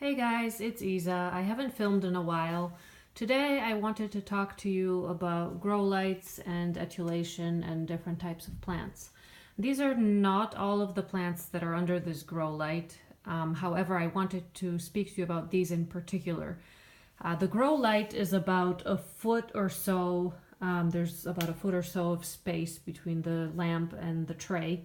Hey guys, it's Isa. I haven't filmed in a while. Today I wanted to talk to you about grow lights and etulation and different types of plants. These are not all of the plants that are under this grow light. However, I wanted to speak to you about these in particular. The grow light is about a foot or so. There's about a foot or so of space between the lamp and the tray.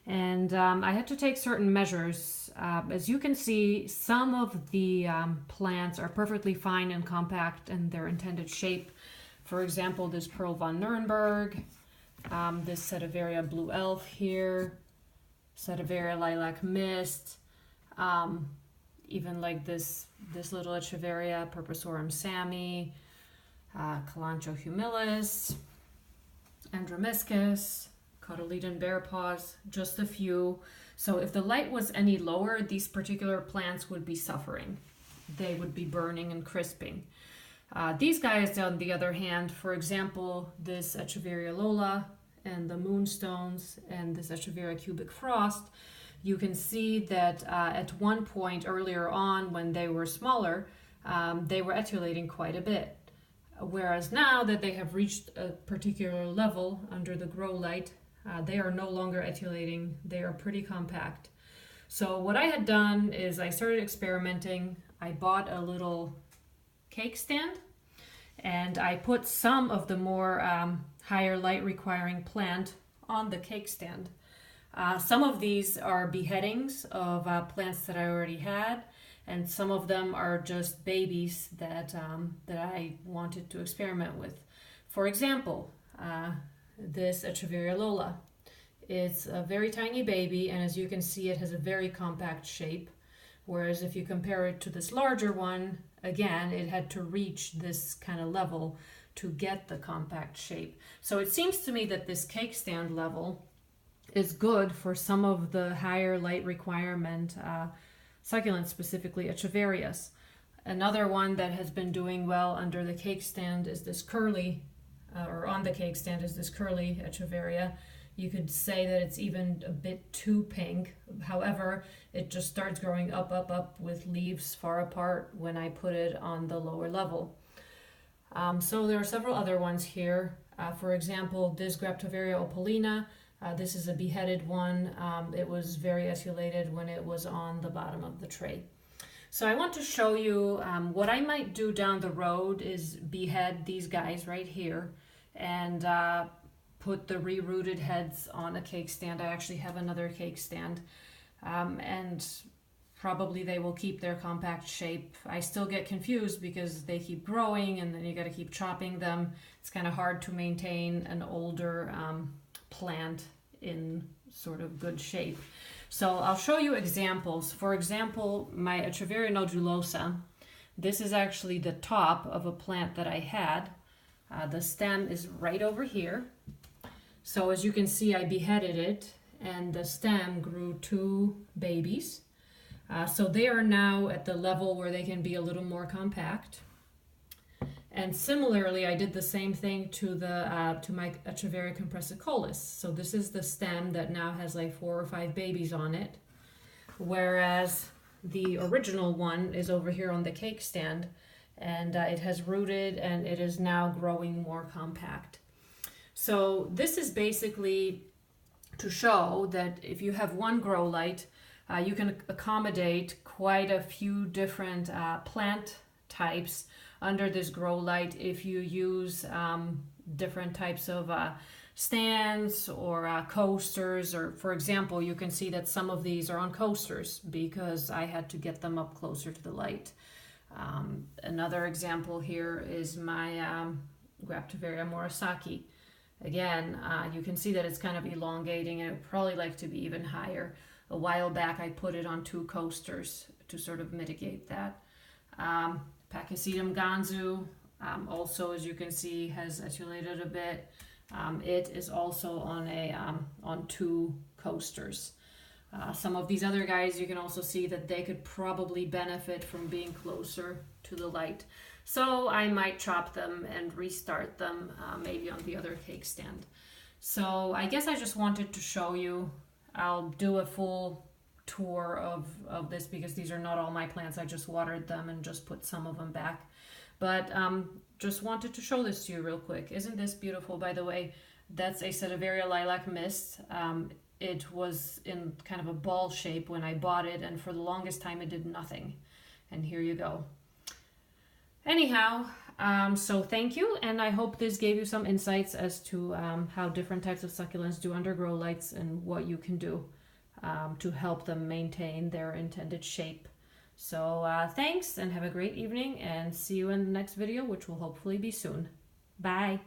And I had to take certain measures. As you can see, some of the plants are perfectly fine and compact in their intended shape. For example, this Pearl von Nuremberg, this Sediveria Blue Elf here, Sediveria Lilac Mist, even like this little Echeveria, Purpusorum Sammy, Kalanchoe humilis, Andromiscus, Cotyledon bear paws, just a few. So if the light was any lower, these particular plants would be suffering. They would be burning and crisping. These guys, on the other hand, for example, this Echeveria Lola and the Moonstones and this Echeveria Cubic Frost, you can see that at one point earlier on when they were smaller, they were etulating quite a bit. Whereas now that they have reached a particular level under the grow light, they are no longer etulating. They are pretty compact. So what I had done is I started experimenting. I bought a little cake stand and I put some of the more higher light requiring plant on the cake stand. Some of these are beheadings of plants that I already had, and some of them are just babies that I wanted to experiment with. For example, this Echeveria Lola. It's a very tiny baby, and as you can see, it has a very compact shape. Whereas if you compare it to this larger one, again, it had to reach this kind of level to get the compact shape. So it seems to me that this cake stand level is good for some of the higher light requirement succulents, specifically Echeverias. Another one that has been doing well under the cake stand is this curly or on the cake stand is this curly Echeveria. You could say that it's even a bit too pink. However, it just starts growing up with leaves far apart when I put it on the lower level. So there are several other ones here. For example, this Graptoveria opalina. This is a beheaded one. It was very etulated when it was on the bottom of the tray. So I want to show you what I might do down the road is behead these guys right here and put the re-rooted heads on a cake stand. I actually have another cake stand, and probably they will keep their compact shape. I still get confused because they keep growing and then you got to keep chopping them. It's kind of hard to maintain an older plant in sort of good shape. So I'll show you examples. For example, my Echeveria nodulosa. This is actually the top of a plant that I had. The stem is right over here. So as you can see, I beheaded it and the stem grew two babies. So they are now at the level where they can be a little more compact. And similarly, I did the same thing to my Echeveria compressicolis. So this is the stem that now has like 4 or 5 babies on it, whereas the original one is over here on the cake stand, and it has rooted and it is now growing more compact. So this is basically to show that if you have one grow light, you can accommodate quite a few different plant types under this grow light if you use different types of stands or coasters. Or for example, you can see that some of these are on coasters because I had to get them up closer to the light. Another example here is my Graptoveria Murasaki. Again, you can see that it's kind of elongating and it would probably like to be even higher. A while back I put it on 2 coasters to sort of mitigate that. Pachysedum ganzu, also as you can see, has etulated a bit. It is also on 2 coasters. Some of these other guys, you can also see that they could probably benefit from being closer to the light. So I might chop them and restart them maybe on the other cake stand. So I guess I just wanted to show you. I'll do a full tour of this because these are not all my plants. I just watered them and just put some of them back. But just wanted to show this to you real quick. Isn't this beautiful, by the way? That's a Sedaveria lilac mist. It was in kind of a ball shape when I bought it, and for the longest time it did nothing. And here you go. Anyhow, so thank you, and I hope this gave you some insights as to how different types of succulents do undergrow lights and what you can do to help them maintain their intended shape. So thanks, and have a great evening, and see you in the next video, which will hopefully be soon. Bye!